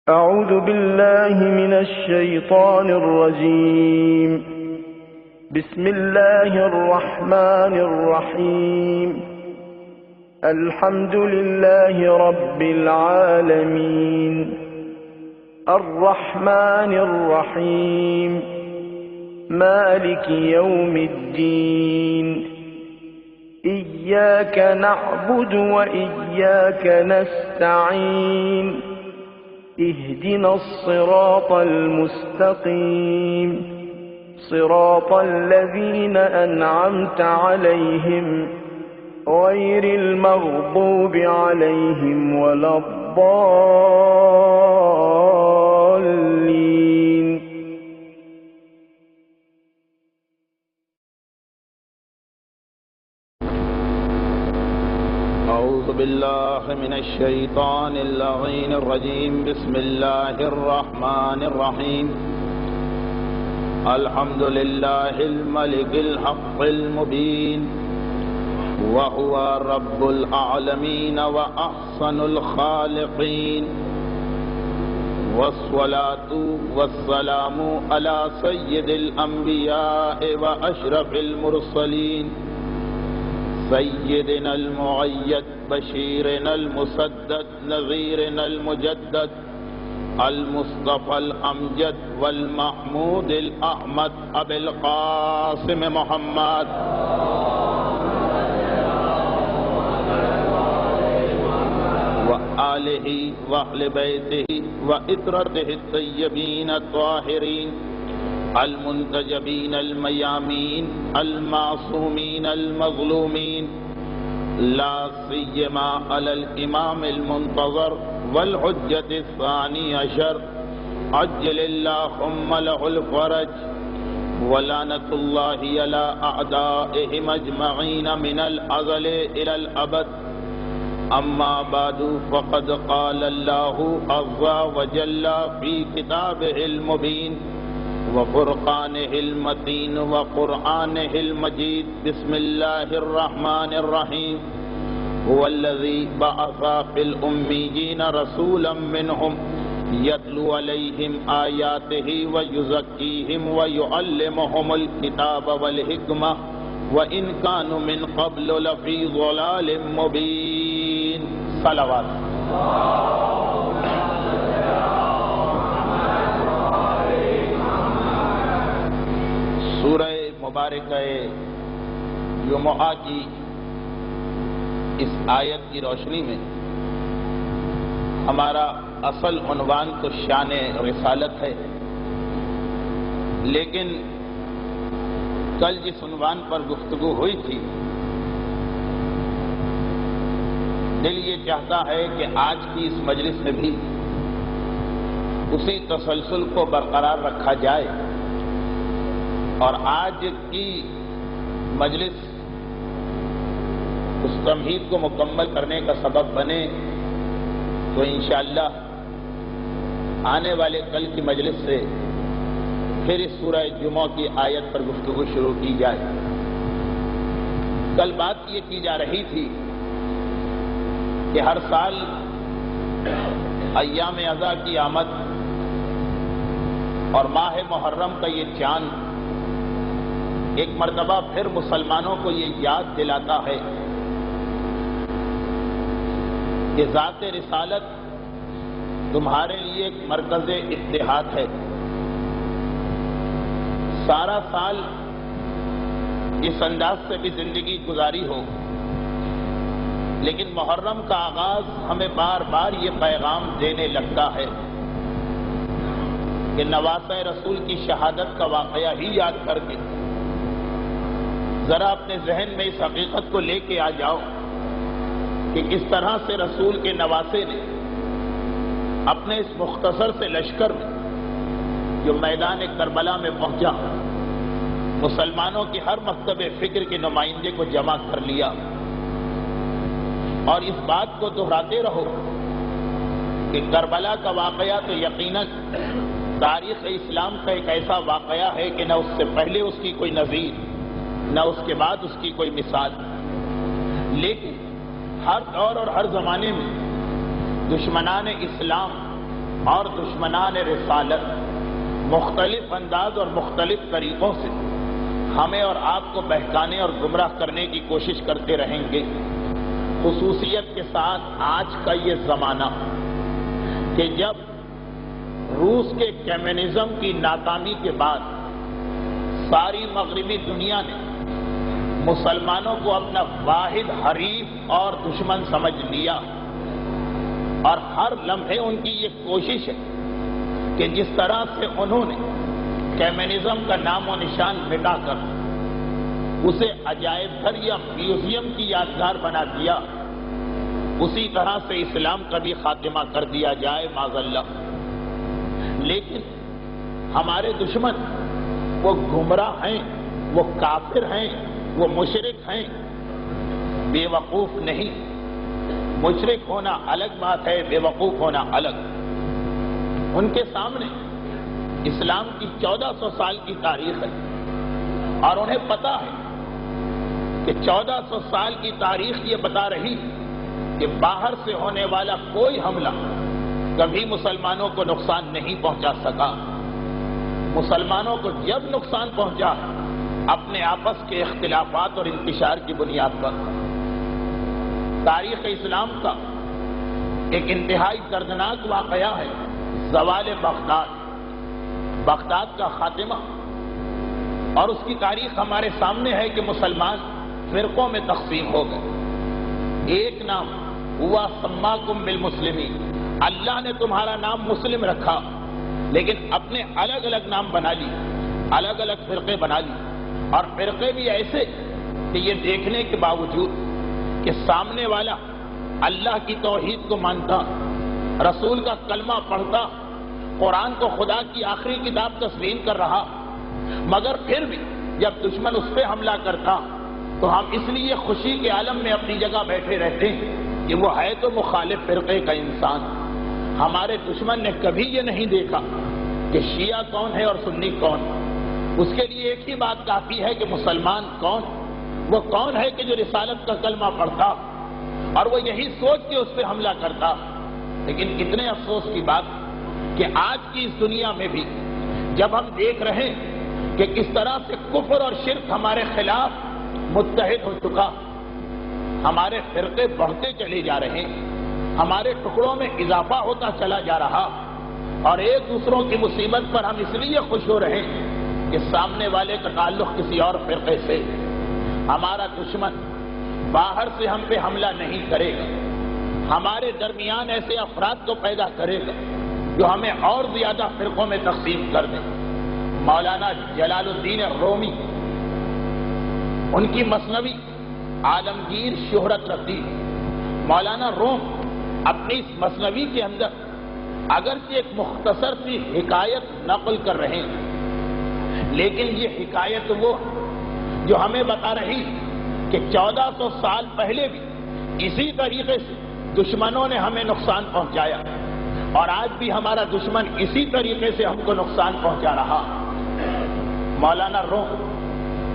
أعوذ بالله من الشيطان الرجيم. بسم الله الرحمن الرحيم. الحمد لله رب العالمين الرحمن الرحيم مالك يوم الدين إياك نعبد وإياك نستعين اهدنا الصراط المستقيم صراط الذين أنعمت عليهم غير المغضوب عليهم ولا الضالين. أعوذ بالله من الشيطان اللعين الرجيم. بسم الله الرحمن الرحيم. الحمد لله الملك الحق المبين وهو رب العالمين وأحسن الخالقين، والصلاة والسلام على سيد الأنبياء وأشرف المرسلين سيدنا المؤيد بشيرنا المسدد نذيرنا المجدد المصطفى الأمجد والمحمود الأحمد أبي القاسم محمد وآله وأهل بيته وإطرته الطيبين الطاهرين المنتجبين الميامين المعصومين المظلومين، لا سيما على الإمام المنتظر والحجة الثاني عشر عجل اللهم له الفرج، ولعنة الله على أعدائهم أجمعين من الأزل إلى الأبد. أما بعد، فقد قال الله عز وجل في كتابه المبين وفرقانه المتين وقرآنه المجيد. بسم الله الرحمن الرحيم. هو الذي بعث في الأميين رسولا منهم يتلو عليهم آياته ويزكيهم ويعلمهم الكتاب والحكمة وإن كانوا من قبل لفي ضلال مبين. صلوات. سورہ مبارکہ جمعہ کی اس آیت کی روشنی میں ہمارا اصل عنوان تو شان رسالت ہے، لیکن کل جس عنوان پر گفتگو ہوئی تھی، دل یہ چاہتا ہے کہ آج کی اس مجلس میں بھی اسی تسلسل کو برقرار رکھا جائے اور آج کی مجلس اس تمہید کو مکمل کرنے کا سبب بنے تو انشاءاللہ آنے والے کل کی مجلس سے پھر اس سورہ جمعہ کی آیت پر گفتگو شروع کی جائے۔ کل بات یہ کی جا رہی تھی کہ ہر سال ایام اضحیٰ کی آمد اور ماہ محرم کا یہ چاند ایک مرتبہ پھر مسلمانوں کو یہ یاد دلاتا ہے کہ ذات رسالت تمہارے لیے ایک مرکز اتحاد ہے۔ سارا سال اس انداز سے بھی زندگی گزاری ہو، لیکن محرم کا آغاز ہمیں بار بار یہ پیغام دینے لگتا ہے کہ نواسۂ رسول کی شہادت کا واقعہ ہی یاد کر کے ذرا اپنے ذہن میں اس حقیقت کو لے کے آ جاؤ کہ کس طرح سے رسول کے نواسے نے اپنے اس مختصر سے لشکر میں جو میدان کربلا میں پہنچا، مسلمانوں کی ہر مکتب فکر کے نمائندے کو جمع کر لیا اور اس بات کو دہراتے رہو کہ کربلا کا واقعہ تو یقیناً تاریخ اسلام کا ایک ایسا واقعہ ہے کہ نہ اس سے پہلے اس کی کوئی نظیر نہ اس کے بعد اس کی کوئی مثال، لیکن ہر دور اور ہر زمانے میں دشمنان اسلام اور دشمنان رسالت مختلف انداز اور مختلف طریقوں سے ہمیں اور آپ کو بہکانے اور گمراہ کرنے کی کوشش کرتے رہیں گے. خصوصیت کے ساتھ آج کا یہ زمانہ کہ جب روس کے کمیونزم کی ناکامی کے بعد ساری مغربی دنیا نے مسلمانوں کو اپنا واحد حریف اور دشمن سمجھ لیا، اور ہر لمحے ان کی یہ کوشش ہے کہ جس طرح سے انہوں نے کمیونزم کا نام و نشان مٹا کر اسے عجائب گھر یا میوزیم کی یادگار بنا دیا، اسی طرح سے اسلام کا بھی خاتمہ کر دیا جائے معاذ اللہ. لیکن ہمارے دشمن وہ گمراہ ہیں، وہ کافر ہیں، وہ مشرک ہیں، بے وقوف نہیں. مشرک ہونا الگ بات ہے، بے وقوف ہونا الگ. ان کے سامنے اسلام کی 1400 سال کی تاریخ ہے، اور انہیں پتا ہے کہ 1400 سال کی تاریخ یہ بتا رہی کہ باہر سے ہونے والا کوئی حملہ کبھی مسلمانوں کو نقصان نہیں پہنچا سکا. مسلمانوں کو جب نقصان پہنچا اپنے آپس کے اختلافات اور انتشار کی بنیاد پر. تاریخ اسلام کا ایک انتہائی دردناک واقعہ ہے زوال بغداد، بغداد کا خاتمہ. اور اس کی تاریخ ہمارے سامنے ہے کہ مسلمان فرقوں میں تقسیم ہو گئے. ایک نام ہوا سماکم بالمسلمین، اللہ نے تمہارا نام مسلم رکھا، لیکن اپنے الگ الگ نام بنا لی، الگ الگ فرقے بنا لی. اور فرقے بھی ایسے کہ یہ دیکھنے کے باوجود کہ سامنے والا اللہ کی توحید کو مانتا، رسول کا کلمہ پڑھتا، قرآن کو خدا کی آخری کتاب تسلیم کر رہا، مگر پھر بھی جب دشمن اس پہ حملہ کرتا تو ہم اس لیے خوشی کے عالم میں اپنی جگہ بیٹھے رہتے ہیں کہ وہ ہے تو مخالف فرقے کا انسان. ہمارے دشمن نے کبھی یہ نہیں دیکھا کہ شیعہ کون ہے اور سنی کون. اس کے لیے ایک ہی بات کافی ہے کہ مسلمان کون. وہ کون ہے کہ جو رسالت کا کلمہ پڑھتا اور وہ یہی سوچ کے اس پہ حملہ کرتا. لیکن اتنے افسوس کی بات کہ آج کی اس دنیا میں بھی جب ہم دیکھ رہے ہیں کہ کس طرح سے کفر اور شرک ہمارے خلاف متحد ہو چکا، ہمارے فرقے بڑھتے چلے جا رہے ہیں، ہمارے ٹکڑوں میں اضافہ ہوتا چلا جا رہا، اور ایک دوسروں کی مصیبت پر ہم اس لیے خوش ہو رہے ہیں کہ سامنے والے کا تعلق کسی اور فرقے سے. ہمارا دشمن باہر سے ہم پہ حملہ نہیں کرے گا، ہمارے درمیان ایسے افراد کو پیدا کرے گا جو ہمیں اور زیادہ فرقوں میں تقسیم کر دیں. مولانا جلال الدین رومی، ان کی مثنوی عالمگیر شہرت رکھتی. مولانا روم اپنی اس مثنوی کے اندر اگرچہ ایک مختصر سی حکایت نقل کر رہے ہیں، لیکن یہ حکایت وہ جو ہمیں بتا رہی کہ 1400 سال پہلے بھی اسی طریقے سے دشمنوں نے ہمیں نقصان پہنچایا، اور آج بھی ہمارا دشمن اسی طریقے سے ہم کو نقصان پہنچا رہا. مولانا روم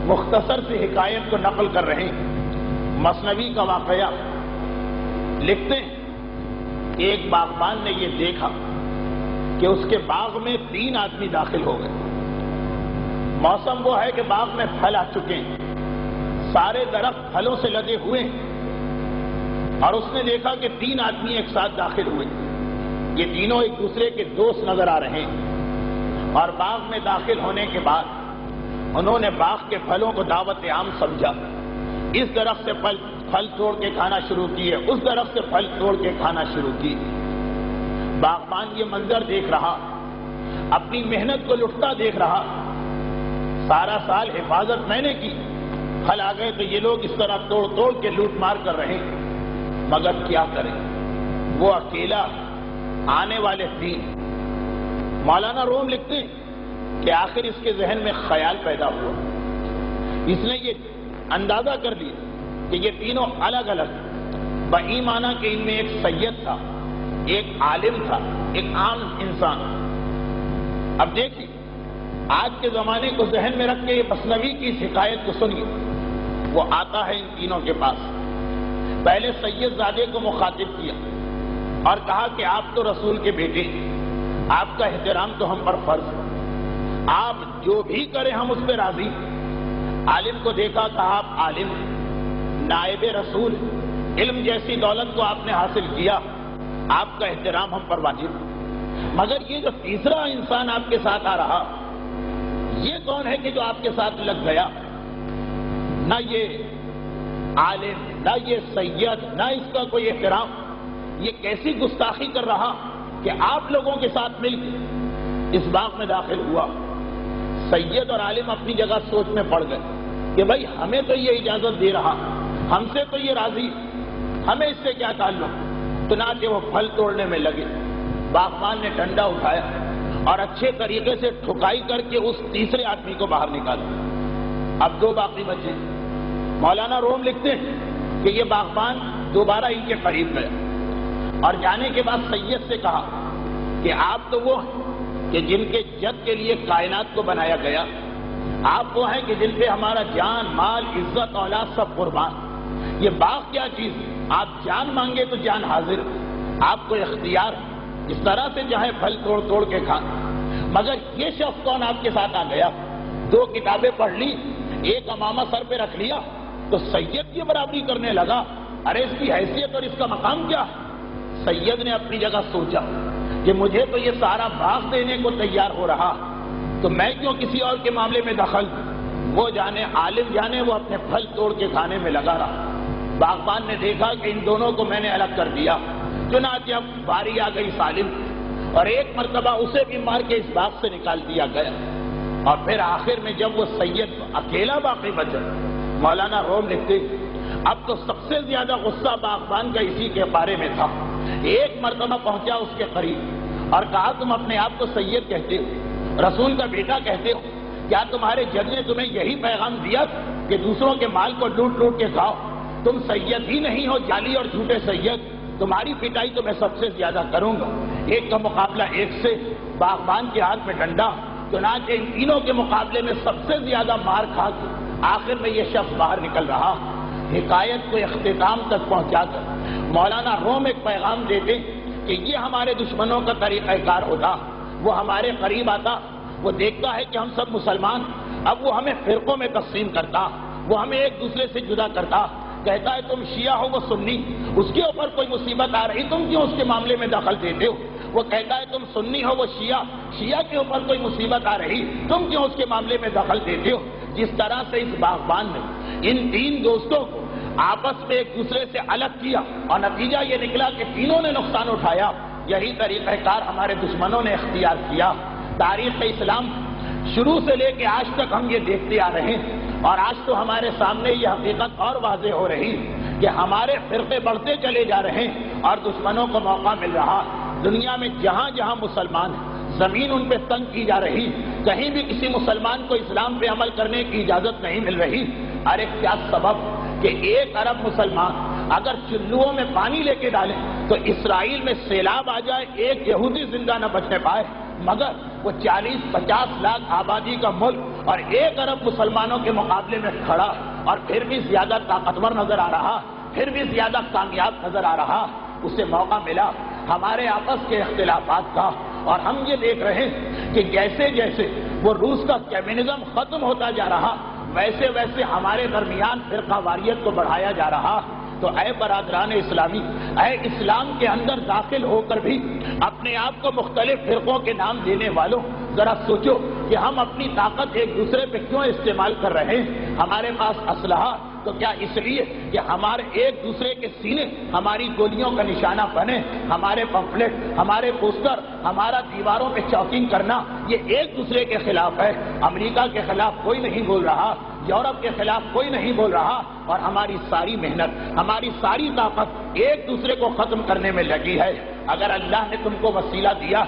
مختصر سی حکایت کو نقل کر رہے ہیں. مثنوی کا واقعہ لکھتے ہیں کہ ایک باغبان نے یہ دیکھا کہ اس کے باغ میں 3 آدمی داخل ہو گئے. موسم وہ ہے کہ باغ میں پھل آ چکے ہیں، سارے درخت پھلوں سے لدے ہوئے ہیں، اور اس نے دیکھا کہ 3 آدمی ایک ساتھ داخل ہوئے. یہ تینوں ایک دوسرے کے دوست نظر آ رہے ہیں، اور باغ میں داخل ہونے کے بعد انہوں نے باغ کے پھلوں کو دعوت عام سمجھا. اس درخت سے پھل توڑ کے کھانا شروع کیے، اس درخت سے پھل توڑ کے کھانا شروع کی. باغبان یہ منظر دیکھ رہا، اپنی محنت کو لٹتا دیکھ رہا. سارا سال حفاظت میں نے کی، پھل آ گئے تو یہ لوگ اس طرح توڑ توڑ کے لوٹ مار کر رہے ہیں، مگر کیا کریں، وہ اکیلا آنے والے 3. مولانا روم لکھتے ہیں کہ آخر اس کے ذہن میں خیال پیدا ہوا. اس نے یہ اندازہ کر لیا کہ یہ تینوں الگ الگ بایمانہ کہ ان میں ایک سید تھا، ایک عالم تھا، ایک عام انسان. اب دیکھیے آج کے زمانے کو ذہن میں رکھ کے یہ مثنوی کی اس حکایت کو سنیے. وہ آتا ہے ان تینوں کے پاس، پہلے سید زادے کو مخاطب کیا اور کہا کہ آپ تو رسول کے بیٹے ہیں، آپ کا احترام تو ہم پر فرض ہے، آپ جو بھی کریں ہم اس پہ راضی۔ عالم کو دیکھا کہ آپ عالم، نائب رسول، علم جیسی دولت کو آپ نے حاصل کیا، آپ کا احترام ہم پر واجب۔ مگر یہ جو تیسرا انسان آپ کے ساتھ آ رہا، یہ کون ہے کہ جو آپ کے ساتھ لگ گیا؟ نہ یہ عالم، نہ یہ سید، نہ اس کا کوئی احترام، یہ کیسی گستاخی کر رہا کہ آپ لوگوں کے ساتھ مل کے اس باغ میں داخل ہوا۔ سید اور عالم اپنی جگہ سوچ میں پڑ گئے کہ بھائی ہمیں تو یہ اجازت دے رہا، ہم سے تو یہ راضی، ہمیں اس سے کیا تعلق؟ چنانچہ وہ پھل توڑنے میں لگے۔ باغبان نے ڈنڈا اٹھایا اور اچھے طریقے سے ٹھکائی کر کے اس تیسرے آدمی کو باہر نکالا۔ اب دو باقی بچے۔ مولانا روم لکھتے ہیں کہ یہ باغبان دوبارہ ان کے قریب گیا اور جانے کے بعد سید سے کہا کہ آپ تو وہ ہیں کہ جن کے جد کے لیے کائنات کو بنایا گیا، آپ وہ ہیں کہ جن پہ ہمارا جان، مال، عزت، اولاد سب قربان۔ یہ باغ کیا چیز؟ آپ جان مانگے تو جان حاضر، آپ کو اختیار اس طرح سے چاہے پھل توڑ توڑ کے کھا۔ مگر یہ شخص کون آپ کے ساتھ آ گیا؟ دو کتابیں پڑھ لی، ایک امامہ سر پہ رکھ لیا تو سید کی برابری کرنے لگا۔ ارے اس کی حیثیت اور اس کا مقام کیا ہے؟ سید نے اپنی جگہ سوچا کہ مجھے تو یہ سارا باغ دینے کو تیار ہو رہا، تو میں کیوں کسی اور کے معاملے میں دخل؟ وہ جانے، عالم جانے، وہ اپنے پھل توڑ کے کھانے میں لگا رہا۔ باغبان نے دیکھا کہ ان دونوں کو میں نے الگ کر دیا، چنانچہ اب باری آ گئی سالم، اور ایک مرتبہ اسے بھی مار کے اس باغ سے نکال دیا گیا۔ اور پھر آخر میں جب وہ سید اکیلا باقی بچا، مولانا روم لکھتے اب تو سب سے زیادہ غصہ باغبان کا اسی کے بارے میں تھا۔ ایک مرتبہ پہنچا اس کے قریب اور کہا تم اپنے آپ کو سید کہتے ہو، رسول کا بیٹا کہتے ہو، کیا تمہارے جد نے تمہیں یہی پیغام دیا کہ دوسروں کے مال کو لوٹ لوٹ کے کھاؤ؟ تم سید ہی نہیں ہو، جعلی اور جھوٹے سید، تمہاری پٹائی تو میں سب سے زیادہ کروں گا۔ ایک کا مقابلہ ایک سے، باغبان کے ہاتھ میں ڈنڈا، چنانچہ ان تینوں کے مقابلے میں سب سے زیادہ مار کھا کے آخر میں یہ شخص باہر نکل رہا۔ حکایت کو اختتام تک پہنچا کر مولانا روم ایک پیغام دیتے کہ یہ ہمارے دشمنوں کا طریقہ کار ہوتا، وہ ہمارے قریب آتا، وہ دیکھتا ہے کہ ہم سب مسلمان، اب وہ ہمیں فرقوں میں تقسیم کرتا، وہ ہمیں ایک دوسرے سے جدا کرتا، کہتا ہے تم شیعہ ہو وہ سنی، اس کے اوپر کوئی مصیبت آ رہی تم کیوں اس کے معاملے میں دخل دیتے ہو؟ وہ کہتا ہے تم سنی ہو وہ شیعہ کے اوپر کوئی مصیبت آ رہی تم کیوں اس کے معاملے میں دخل دیتے ہو؟ جس طرح سے اس باغبان نے ان تین دوستوں کو آپس میں ایک دوسرے سے الگ کیا اور نتیجہ یہ نکلا کہ تینوں نے نقصان اٹھایا، یہی طریقہ کار ہمارے دشمنوں نے اختیار کیا۔ تاریخ اسلام شروع سے لے کے آج تک ہم یہ دیکھتے آ رہے ہیں، اور آج تو ہمارے سامنے یہ حقیقت اور واضح ہو رہی کہ ہمارے فرقے بڑھتے چلے جا رہے ہیں اور دشمنوں کو موقع مل رہا۔ دنیا میں جہاں جہاں مسلمان ہیں زمین ان پہ تنگ کی جا رہی، کہیں بھی کسی مسلمان کو اسلام پہ عمل کرنے کی اجازت نہیں مل رہی۔ ارے کیا سبب کہ 1 ارب مسلمان اگر چلوؤں میں پانی لے کے ڈالیں تو اسرائیل میں سیلاب آ جائے، ایک یہودی زندہ نہ بچنے پائے، مگر وہ 40-50 لاکھ آبادی کا ملک اور 1 ارب مسلمانوں کے مقابلے میں کھڑا، اور پھر بھی زیادہ طاقتور نظر آ رہا، پھر بھی زیادہ کامیاب نظر آ رہا۔ اسے موقع ملا ہمارے آپس کے اختلافات کا، اور ہم یہ دیکھ رہے ہیں کہ جیسے جیسے وہ روس کا کمیونزم ختم ہوتا جا رہا، ویسے ویسے ہمارے درمیان فرقہ واریت کو بڑھایا جا رہا۔ تو اے برادران اسلامی، اے اسلام کے اندر داخل ہو کر بھی اپنے آپ کو مختلف فرقوں کے نام دینے والوں، ذرا سوچو کہ ہم اپنی طاقت ایک دوسرے پہ کیوں استعمال کر رہے ہیں؟ ہمارے پاس اسلحہ تو کیا اس لیے کہ ہمارے ایک دوسرے کے سینے ہماری گولیوں کا نشانہ بنے؟ ہمارے پمفلٹ، ہمارے پوسٹر، ہمارا دیواروں پہ چاکنگ کرنا، یہ ایک دوسرے کے خلاف ہے۔ امریکہ کے خلاف کوئی نہیں بول رہا، یورپ کے خلاف کوئی نہیں بول رہا، اور ہماری ساری محنت، ہماری ساری طاقت ایک دوسرے کو ختم کرنے میں لگی ہے۔ اگر اللہ نے تم کو وسیلہ دیا،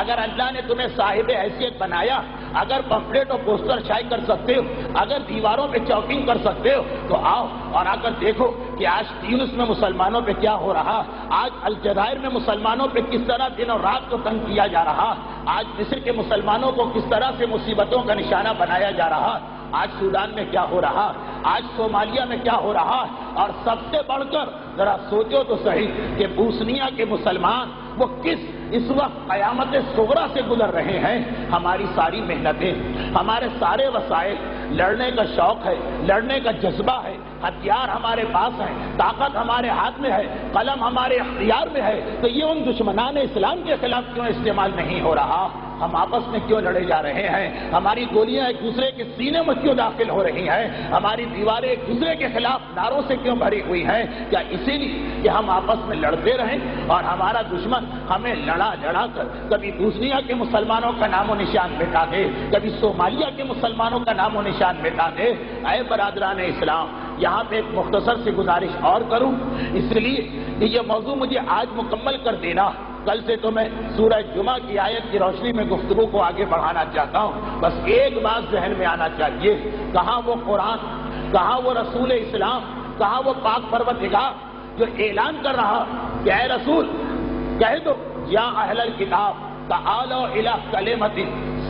اگر اللہ نے تمہیں صاحب حیثیت بنایا، اگر پمفلیٹ اور پوسٹر شائع کر سکتے ہو، اگر دیواروں پہ چاکنگ کر سکتے ہو، تو آؤ اور آ کر دیکھو کہ آج تیونس میں مسلمانوں پہ کیا ہو رہا، آج الجزائر میں مسلمانوں پہ کس طرح دن اور رات کو تنگ کیا جا رہا، آج مصر کے مسلمانوں کو کس طرح سے مصیبتوں کا نشانہ بنایا جا رہا، آج سوڈان میں کیا ہو رہا، آج صومالیہ میں کیا ہو رہا، اور سب سے بڑھ کر ذرا سوچو تو صحیح کہ بوسنیا کے مسلمان وہ کس اس وقت قیامت صغریٰ سے گزر رہے ہیں. ہماری ساری محنتیں، ہمارے سارے وسائل، لڑنے کا شوق ہے، لڑنے کا جذبہ ہے، ہتھیار ہمارے پاس ہیں، طاقت ہمارے ہاتھ میں ہے، قلم ہمارے اختیار میں ہے، تو یہ ان دشمنان اسلام کے خلاف کیوں استعمال نہیں ہو رہا؟ ہم آپس میں کیوں لڑے جا رہے ہیں؟ ہماری گولیاں ایک دوسرے کے سینے میں کیوں داخل ہو رہی ہیں؟ ہماری دیواریں ایک دوسرے کے خلاف نعروں سے کیوں بھری ہوئی ہیں؟ کیا اسی لیے کہ ہم آپس میں لڑتے رہیں اور ہمارا دشمن ہمیں لڑا کر کبھی بوسنیا کے مسلمانوں کا نام و نشان مٹا دے، کبھی صومالیہ کے مسلمانوں کا نام و نشان مٹا دے؟ اے برادران اسلام، یہاں پہ ایک مختصر سی گزارش اور کروں، اس لیے کہ یہ موضوع مجھے آج مکمل کر دینا. کل سے تو میں سورہ جمعہ کی آیت کی روشنی میں گفتگو کو آگے بڑھانا چاہتا ہوں. بس ایک بات ذہن میں آنا چاہیے، کہاں وہ قرآن، کہاں وہ رسول اسلام، کہاں وہ پاک پروردگار جو اعلان کر رہا کہ اے رسول کہہ دو یا اہل الکتاب تعالوا الی کلمۃ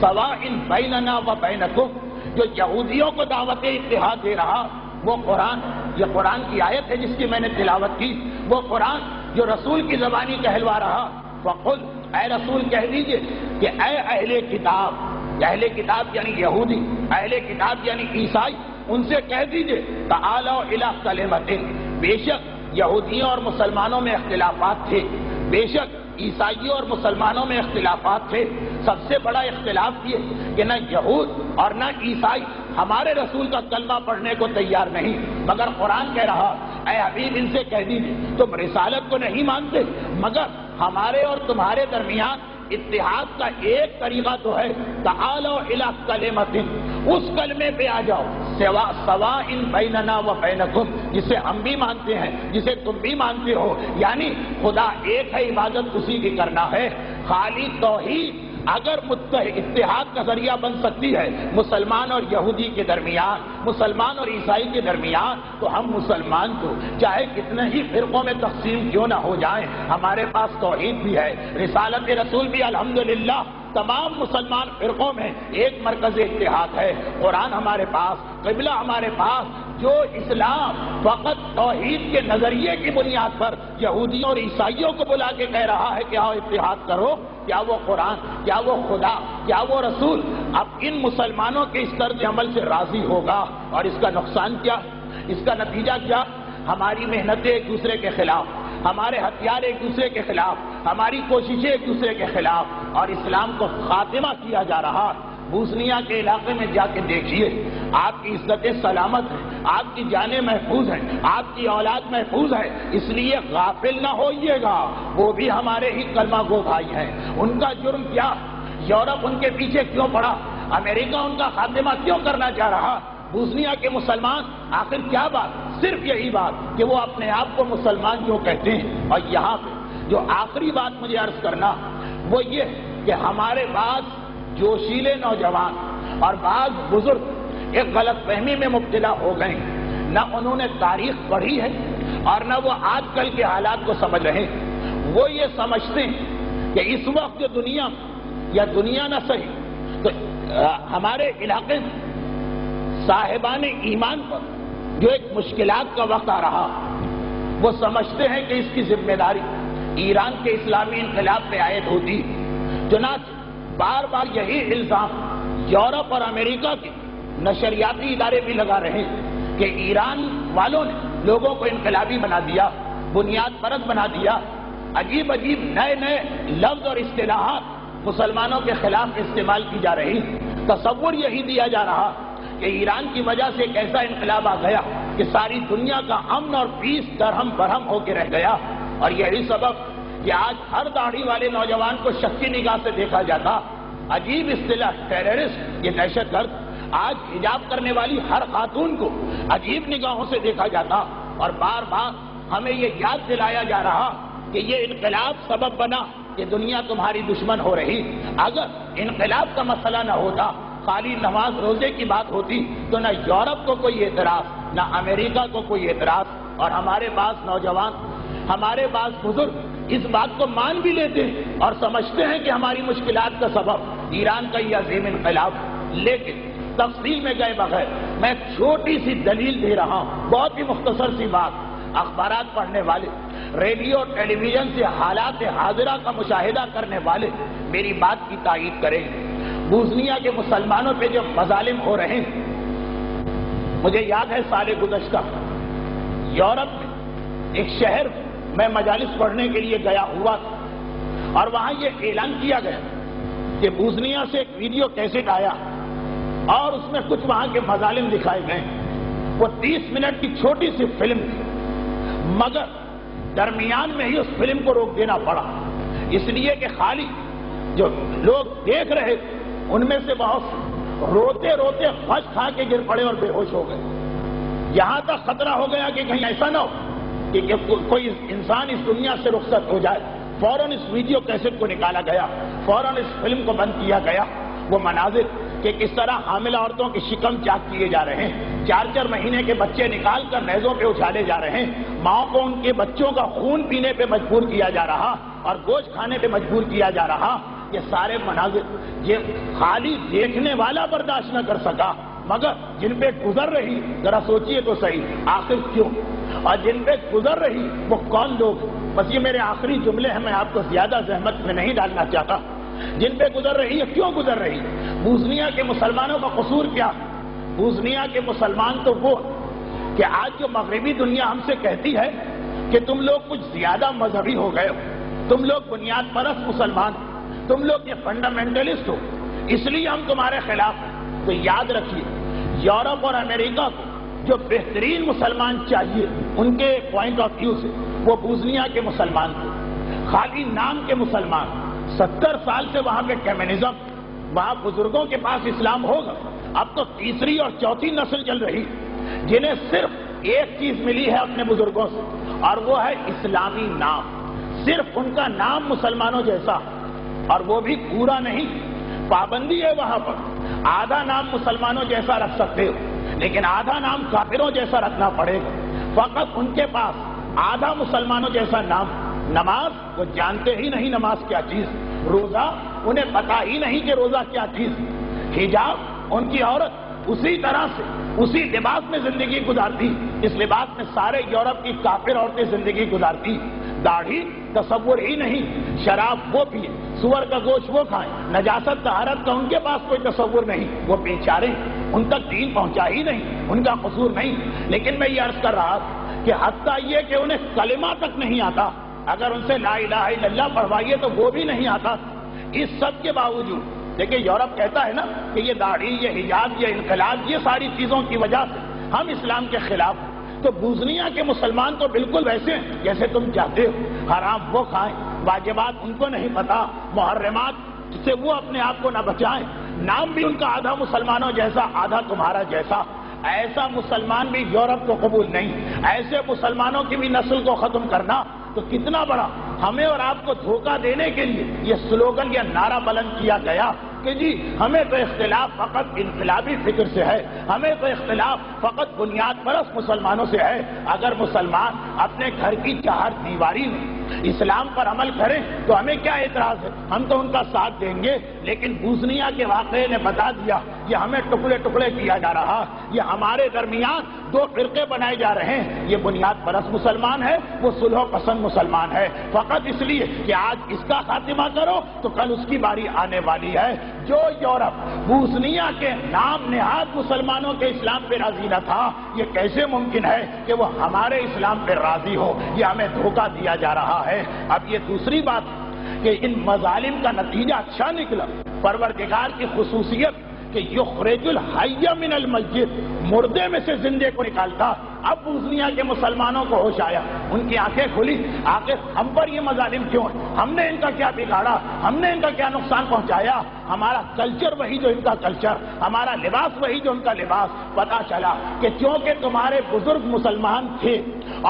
سواء بیننا و بینکم، جو یہودیوں کو دعوت اتحاد دے رہا وہ قرآن، یہ قرآن کی آیت ہے جس کی میں نے تلاوت کی، وہ قرآن جو رسول کی زبانی کہلوا رہا. وقل، اے رسول کہہ دیجئے کہ اے اہل کتاب، اہل کتاب یعنی یہودی، اہل کتاب یعنی عیسائی، ان سے کہہ دیجئے تعالوا الی کلمۃ، بے شک یہودیوں اور مسلمانوں میں اختلافات تھے، بے شک عیسائیوں اور مسلمانوں میں اختلافات تھے. سب سے بڑا اختلاف یہ کہ نہ یہود اور نہ عیسائی ہمارے رسول کا کلمہ پڑھنے کو تیار نہیں، مگر قرآن کہہ رہا اے حبیب ان سے کہہ دیجیے تم رسالت کو نہیں مانتے، مگر ہمارے اور تمہارے درمیان اتحاد کا ایک طریقہ تو ہے، تعالوا الی کلمۃ، اس کلمے پہ آ جاؤ، سواء بیننا و بینکم، جسے ہم بھی مانتے ہیں، جسے تم بھی مانتے ہو، یعنی خدا ایک ہے، عبادت اسی کی کرنا ہے. خالی توحید اگر اتحاد کا ذریعہ بن سکتی ہے مسلمان اور یہودی کے درمیان، مسلمان اور عیسائی کے درمیان، تو ہم مسلمان تو چاہے کتنے ہی فرقوں میں تقسیم کیوں نہ ہو جائیں، ہمارے پاس توحید بھی ہے، رسالت رسول بھی الحمدللہ، تمام مسلمان فرقوں میں ایک مرکز اتحاد ہے. قرآن ہمارے پاس، قبلہ ہمارے پاس، جو اسلام فقط توحید کے نظریے کی بنیاد پر یہودیوں اور عیسائیوں کو بلا کے کہہ رہا ہے کہ آؤ اتحاد کرو، کیا وہ قرآن، کیا وہ خدا، کیا وہ رسول اب ان مسلمانوں کے اس طرز عمل سے راضی ہوگا؟ اور اس کا نقصان کیا، اس کا نتیجہ کیا؟ ہماری محنتیں ایک دوسرے کے خلاف، ہمارے ہتھیار ایک دوسرے کے خلاف، ہماری کوششیں ایک دوسرے کے خلاف، اور اسلام کو خاتمہ کیا جا رہا. بوسنیا کے علاقے میں جا کے دیکھیے، آپ کی عزتیں سلامت ہیں، آپ کی جانیں محفوظ ہیں، آپ کی اولاد محفوظ ہے، اس لیے غافل نہ ہوئیے گا، وہ بھی ہمارے ہی کلمہ گو بھائی ہیں. ان کا جرم کیا؟ یورپ ان کے پیچھے کیوں پڑا؟ امریکہ ان کا خاتمہ کیوں کرنا چاہ رہا؟ بوسنیا کے مسلمان آخر کیا بات؟ صرف یہی بات کہ وہ اپنے آپ کو مسلمان کیوں کہتے ہیں. اور یہاں پہ جو آخری بات مجھے عرض کرنا وہ یہ کہ ہمارے بعض جوشیلے نوجوان اور بعض بزرگ ایک غلط فہمی میں مبتلا ہو گئے، نہ انہوں نے تاریخ پڑھی ہے اور نہ وہ آج کل کے حالات کو سمجھ رہے ہیں. وہ یہ سمجھتے ہیں کہ اس وقت جو دنیا یا دنیا نہ صحیح تو ہمارے علاقے میں صاحبان ایمان پر جو ایک مشکلات کا وقت آ رہا، وہ سمجھتے ہیں کہ اس کی ذمہ داری ایران کے اسلامی انقلاب پہ عائد ہوتی. چنانچہ بار بار یہی الزام یورپ اور امریکہ کے نشریاتی ادارے بھی لگا رہے ہیں کہ ایران والوں نے لوگوں کو انقلابی بنا دیا، بنیاد پرست بنا دیا، عجیب عجیب نئے نئے لفظ اور اصطلاحات مسلمانوں کے خلاف استعمال کی جا رہی. تصور یہی دیا جا رہا کہ ایران کی وجہ سے ایک ایسا انقلاب آ گیا کہ ساری دنیا کا امن اور پیس درہم برہم ہو کے رہ گیا. اور یہی سبب کہ آج ہر داڑھی والے نوجوان کو شک کی نگاہ سے دیکھا جاتا. عجیب اصطلاح ٹیررسٹ، یہ دہشت گرد، آج حجاب کرنے والی ہر خاتون کو عجیب نگاہوں سے دیکھا جاتا. اور بار بار ہمیں یہ یاد دلایا جا رہا کہ یہ انقلاب سبب بنا کہ دنیا تمہاری دشمن ہو رہی. اگر انقلاب کا مسئلہ نہ ہوتا، خالی نماز روزے کی بات ہوتی، تو نہ یورپ کو کوئی اعتراض، نہ امریکہ کو کوئی اعتراض. اور ہمارے پاس نوجوان، ہمارے پاس بزرگ اس بات کو مان بھی لیتے ہیں اور سمجھتے ہیں کہ ہماری مشکلات کا سبب ایران کا یہ عظیم انقلاب. لیکن تفصیل میں گئے بغیر میں ایک چھوٹی سی دلیل دے رہا ہوں، بہت ہی مختصر سی بات. اخبارات پڑھنے والے، ریڈیو اور ٹیلی ویژن سے حالات حاضرہ کا مشاہدہ کرنے والے میری بات کی تائید کریں گے۔ بوسنیا کے مسلمانوں پہ جو مظالم ہو رہے ہیں، مجھے یاد ہے سال گزشتہ یورپ میں ایک شہر میں مجالس پڑھنے کے لیے گیا ہوا تھا، اور وہاں یہ اعلان کیا گیا کہ بوسنیا سے ایک ویڈیو کیسٹ آیا اور اس میں کچھ وہاں کے مظالم دکھائے گئے۔ وہ 30 منٹ کی چھوٹی سی فلم تھی، مگر درمیان میں ہی اس فلم کو روک دینا پڑا، اس لیے کہ خالی جو لوگ دیکھ رہے ان میں سے بہت روتے روتے فش کھا کے گر پڑے اور بے ہوش ہو گئے۔ یہاں تک خطرہ ہو گیا کہ کہیں ایسا نہ ہو کہ کوئی انسان اس دنیا سے رخصت ہو جائے۔ فوراً اس ویڈیو کیسٹ کو نکالا گیا، فوراً اس فلم کو بند کیا گیا۔ وہ مناظر کہ کس طرح حاملہ عورتوں کے شکم چاک کیے جا رہے ہیں، 4 مہینے کے بچے نکال کر نیزوں پہ اچھالے جا رہے ہیں، ماں کو ان کے بچوں کا خون پینے پہ مجبور کیا جا رہا اور گوشت کھانے پہ مجبور کیا جا رہا۔ یہ سارے مناظر یہ خالی دیکھنے والا برداشت نہ کر سکا، مگر جن پہ گزر رہی، ذرا سوچئے تو صحیح آخر کیوں، اور جن پہ گزر رہی وہ کون لوگ۔ بس یہ میرے آخری جملے ہیں، میں آپ کو زیادہ زحمت میں نہیں ڈالنا چاہتا۔ جن پہ گزر رہی ہے، کیوں گزر رہی؟ بوسنیا کے مسلمانوں کا قصور کیا؟ بوسنیا کے مسلمان تو وہ کہ آج جو مغربی دنیا ہم سے کہتی ہے کہ تم لوگ کچھ زیادہ مذہبی ہو گئے ہو، تم لوگ بنیاد پرست مسلمان، تم لوگ یہ فنڈامنٹلسٹ ہو، اس لیے ہم تمہارے خلاف ہیں۔ تو یاد رکھیے، یورپ اور امریکہ کو جو بہترین مسلمان چاہیے ان کے پوائنٹ آف ویو سے، وہ بوسنیا کے مسلمان تھے، خالی نام کے مسلمان۔ 70 سال سے وہاں پہ کمیونزم، وہاں بزرگوں کے پاس اسلام ہوگا، اب تو تیسری اور چوتھی نسل چل رہی جنہیں صرف ایک چیز ملی ہے اپنے بزرگوں سے، اور وہ ہے اسلامی نام۔ صرف ان کا نام مسلمانوں جیسا، اور وہ بھی پورا نہیں، پابندی ہے وہاں پر آدھا نام مسلمانوں جیسا رکھ سکتے ہو، لیکن آدھا نام کافروں جیسا رکھنا پڑے گا۔ فقط ان کے پاس آدھا مسلمانوں جیسا نام۔ نماز وہ جانتے ہی نہیں نماز کیا چیز، روزہ انہیں پتا ہی نہیں کہ روزہ کیا چیز، حجاب ان کی عورت اسی طرح سے اسی لباس میں زندگی گزارتی، اس لباس میں سارے یورپ کی کافر عورتیں زندگی گزارتی۔ داڑھی تصور ہی نہیں، شراب وہ پیے، سور کا گوشت وہ کھائیں، نجاست طہارت کا ان کے پاس کوئی تصور نہیں، وہ بیچارے ان تک دین پہنچا ہی نہیں، ان کا قصور نہیں۔ لیکن میں یہ عرض کر رہا کہ حتیٰ یہ کہ انہیں کلمہ تک نہیں آتا، اگر ان سے لا الہ الا اللہ پڑھوائیے تو وہ بھی نہیں آتا۔ اس سب کے باوجود دیکھیں، یورپ کہتا ہے نا کہ یہ داڑھی، یہ حجاب، یہ انقلاب، یہ ساری چیزوں کی وجہ سے ہم اسلام کے خلاف ہیں۔ تو بوسنیا کے مسلمان تو بالکل ویسے ہیں جیسے تم چاہتے ہو، حرام وہ کھائیں، واجبات ان کو نہیں پتا، محرمات سے وہ اپنے آپ کو نہ بچائیں، نام بھی ان کا آدھا مسلمانوں جیسا آدھا تمہارا جیسا۔ ایسا مسلمان بھی یورپ کو قبول نہیں، ایسے مسلمانوں کی بھی نسل کو ختم کرنا تو کتنا بڑا ہمیں اور آپ کو دھوکہ دینے کے لیے یہ سلوگن یا نعرہ بلند کیا گیا کہ جی ہمیں تو اختلاف فقط انقلابی فکر سے ہے، ہمیں تو اختلاف فقط بنیاد پرست مسلمانوں سے ہے۔ اگر مسلمان اپنے گھر کی 4 دیواری میں اسلام پر عمل کریں تو ہمیں کیا اعتراض ہے، ہم تو ان کا ساتھ دیں گے۔ لیکن بوسنیا کے واقعے نے بتا دیا یہ ہمیں ٹکڑے ٹکڑے کیا جا رہا، یہ ہمارے درمیان 2 فرقے بنائے جا رہے ہیں، یہ بنیاد پرست مسلمان ہے، وہ صلح پسند مسلمان ہے، فقط اس لیے کہ آج اس کا خاتمہ کرو تو کل اس کی باری آنے والی ہے۔ جو یورپ بوسنیا کے نام نہاد مسلمانوں کے اسلام پہ راضی نہ تھا، یہ کیسے ممکن ہے کہ وہ ہمارے اسلام پہ راضی ہو؟ یہ ہمیں دھوکہ دیا جا رہا ہے۔ اب یہ دوسری بات کہ ان مظالم کا نتیجہ اچھا نکلا، پروردگار کی خصوصیت کہ یخرج الحی من المیت، مردے میں سے زندے کو نکالتا۔ اب بوسنیا کے مسلمانوں کو ہوش آیا، ان کی آنکھیں کھلی، آخر ہم پر یہ مظالم کیوں ہیں؟ ہم نے ان کا کیا بگاڑا؟ ہم نے ان کا کیا نقصان پہنچایا؟ ہمارا کلچر وہی جو ان کا کلچر، ہمارا لباس وہی جو ان کا لباس۔ پتا چلا کہ کیونکہ تمہارے بزرگ مسلمان تھے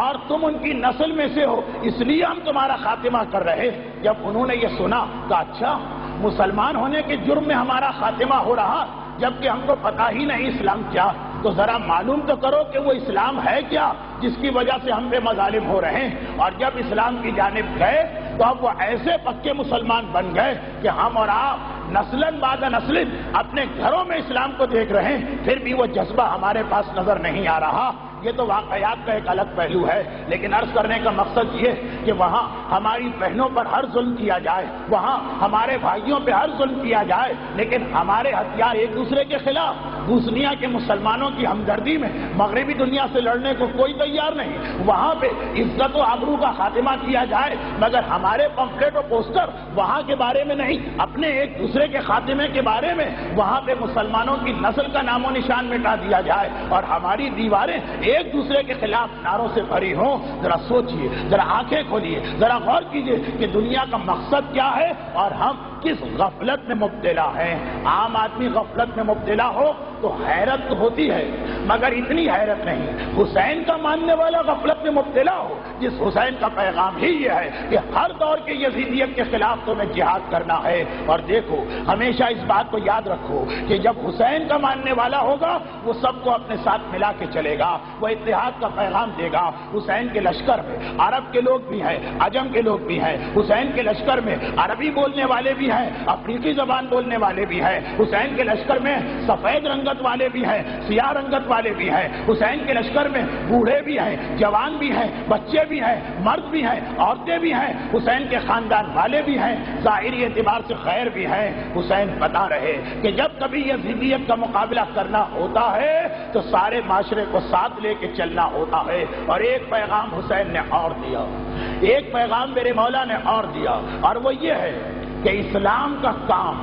اور تم ان کی نسل میں سے ہو، اس لیے ہم تمہارا خاتمہ کر رہے۔ جب انہوں نے یہ سنا کہ اچھا مسلمان ہونے کے جرم میں ہمارا خاتمہ ہو رہا جبکہ ہم کو پتا ہی نہیں اسلام کیا، تو ذرا معلوم تو کرو کہ وہ اسلام ہے کیا جس کی وجہ سے ہم پہ مظالم ہو رہے ہیں۔ اور جب اسلام کی جانب گئے تو اب وہ ایسے پکے مسلمان بن گئے کہ ہم اور آپ نسلن بعد نسلن اپنے گھروں میں اسلام کو دیکھ رہے ہیں، پھر بھی وہ جذبہ ہمارے پاس نظر نہیں آ رہا۔ یہ تو واقعات کا ایک الگ پہلو ہے، لیکن عرض کرنے کا مقصد یہ کہ وہاں ہماری بہنوں پر ہر ظلم کیا جائے، وہاں ہمارے بھائیوں پہ ہر ظلم کیا جائے، لیکن ہمارے ہتھیار ایک دوسرے کے خلاف، بوسنیا کے مسلمانوں کی ہمدردی میں مغربی دنیا سے لڑنے کو کوئی تیار نہیں، وہاں پہ عزت و آبرو کا خاتمہ کیا جائے، مگر ہمارے پمفلٹ و پوسٹر وہاں کے بارے میں نہیں، اپنے ایک دوسرے کے خاتمے کے بارے میں، وہاں پہ مسلمانوں کی نسل کا نام و نشان مٹا دیا جائے اور ہماری دیواریں ایک دوسرے کے خلاف نعروں سے بھری ہوں۔ ذرا سوچئے، ذرا آنکھیں کھولیے، ذرا غور کیجئے کہ دنیا کا مقصد کیا ہے اور ہم کس غفلت میں مبتلا ہیں۔ عام آدمی غفلت میں مبتلا ہو تو حیرت ہوتی ہے، مگر اتنی حیرت نہیں حسین کا ماننے والا غفلت میں مبتلا ہو، جس حسین کا پیغام ہی یہ ہے کہ ہر دور کے یزیدیت کے خلاف تمہیں جہاد کرنا ہے۔ اور دیکھو، ہمیشہ اس بات کو یاد رکھو کہ جب حسین کا ماننے والا ہوگا وہ سب کو اپنے ساتھ ملا کے چلے گا، وہ اتحاد کا پیغام دے گا۔ حسین کے لشکر میں عرب کے لوگ بھی ہیں، عجم کے لوگ بھی ہیں، حسین کے لشکر میں عربی بولنے والے بھی ہیں، افریقی زبان بولنے والے بھی ہیں، حسین کے لشکر میں سفید رنگت والے بھی ہیں، سیاہ رنگت والے بھی ہیں، حسین کے لشکر میں بوڑھے بھی ہیں، جوان بھی ہیں، بچے بھی ہیں، مرد بھی ہیں، عورتیں بھی ہیں، حسین کے خاندان والے بھی ہیں، ظاہری اعتبار سے خیر بھی ہیں۔ حسین بتا رہے کہ جب کبھی یزیدیت کا مقابلہ کرنا ہوتا ہے تو سارے معاشرے کو ساتھ لے کے چلنا ہوتا ہے۔ اور ایک پیغام حسین نے اور دیا، ایک پیغام میرے مولا نے اور دیا، اور وہ یہ ہے کہ اسلام کا کام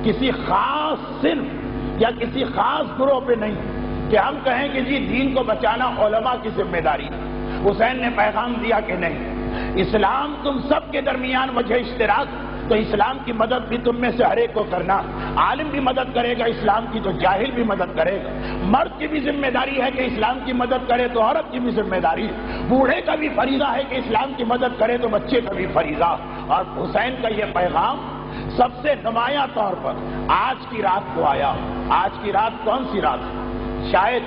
کسی خاص صنف یا کسی خاص گروہ پہ نہیں کہ ہم کہیں کہ جی دین کو بچانا علماء کی ذمہ داری ہے۔ حسین نے پیغام دیا کہ نہیں، اسلام تم سب کے درمیان وجہ اشتراک، تو اسلام کی مدد بھی تم میں سے ہر ایک کو کرنا، عالم بھی مدد کرے گا اسلام کی تو جاہل بھی مدد کرے گا، مرد کی بھی ذمہ داری ہے کہ اسلام کی مدد کرے تو عورت کی بھی ذمہ داری ہے، بوڑھے کا بھی فریضہ ہے کہ اسلام کی مدد کرے تو بچے کا بھی فریضہ۔ اور حسین کا یہ پیغام سب سے نمایاں طور پر آج کی رات کو آیا۔ آج کی رات کون سی رات ہے؟ شاید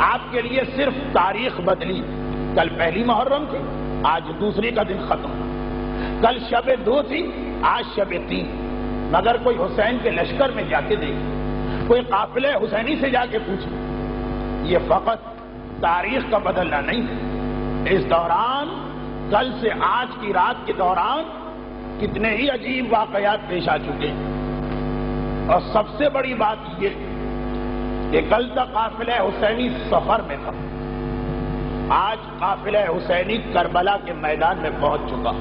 آپ کے لیے صرف تاریخ بدلی، کل پہلی محرم تھی، آج دوسری کا دن ختم، کل شب 2 تھی، آج شب 3، مگر کوئی حسین کے لشکر میں جا کے دیکھے، کوئی قافلے حسینی سے جا کے پوچھے، یہ فقط تاریخ کا بدلنا نہیں ہے، اس دوران کل سے آج کی رات کے دوران کتنے ہی عجیب واقعات پیش آ چکے ہیں۔ اور سب سے بڑی بات یہ کہ کل تک قافلہ حسینی سفر میں تھا، آج قافلہ حسینی کربلا کے میدان میں پہنچ چکا،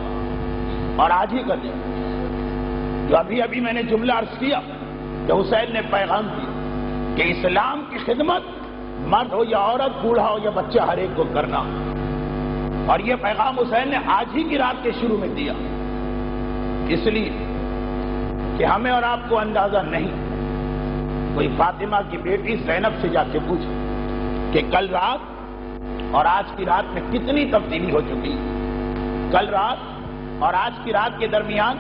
اور آج ہی کا دن جو ابھی میں نے جملہ عرض کیا کہ حسین نے پیغام دیا کہ اسلام کی خدمت مرد ہو یا عورت، بوڑھا ہو یا بچہ، ہر ایک کو کرنا، اور یہ پیغام حسین نے آج ہی کی رات کے شروع میں دیا، اس لیے کہ ہمیں اور آپ کو اندازہ نہیں۔ کوئی فاطمہ کی بیٹی زینب سے جا کے پوچھے کہ کل رات اور آج کی رات میں کتنی تبدیلی ہو چکی، کل رات اور آج کی رات کے درمیان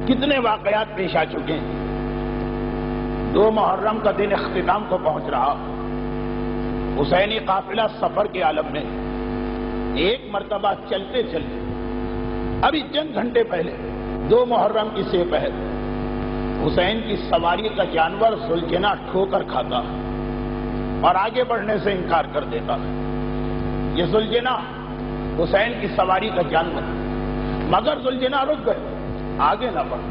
کتنے واقعات پیش آ چکے ہیں۔ 2 محرم کا دن اختتام کو پہنچ رہا، حسینی قافلہ سفر کے عالم میں ایک مرتبہ چلتے چلتے ابھی چند گھنٹے پہلے 2 محرم کی سے پہل حسین کی سواری کا جانور ذوالجناح ٹھوکر کھاتا اور آگے بڑھنے سے انکار کر دیتا ہے۔ یہ ذوالجناح حسین کی سواری کا جانور، مگر ذوالجناح رک گئے، آگے نہ بڑھ۔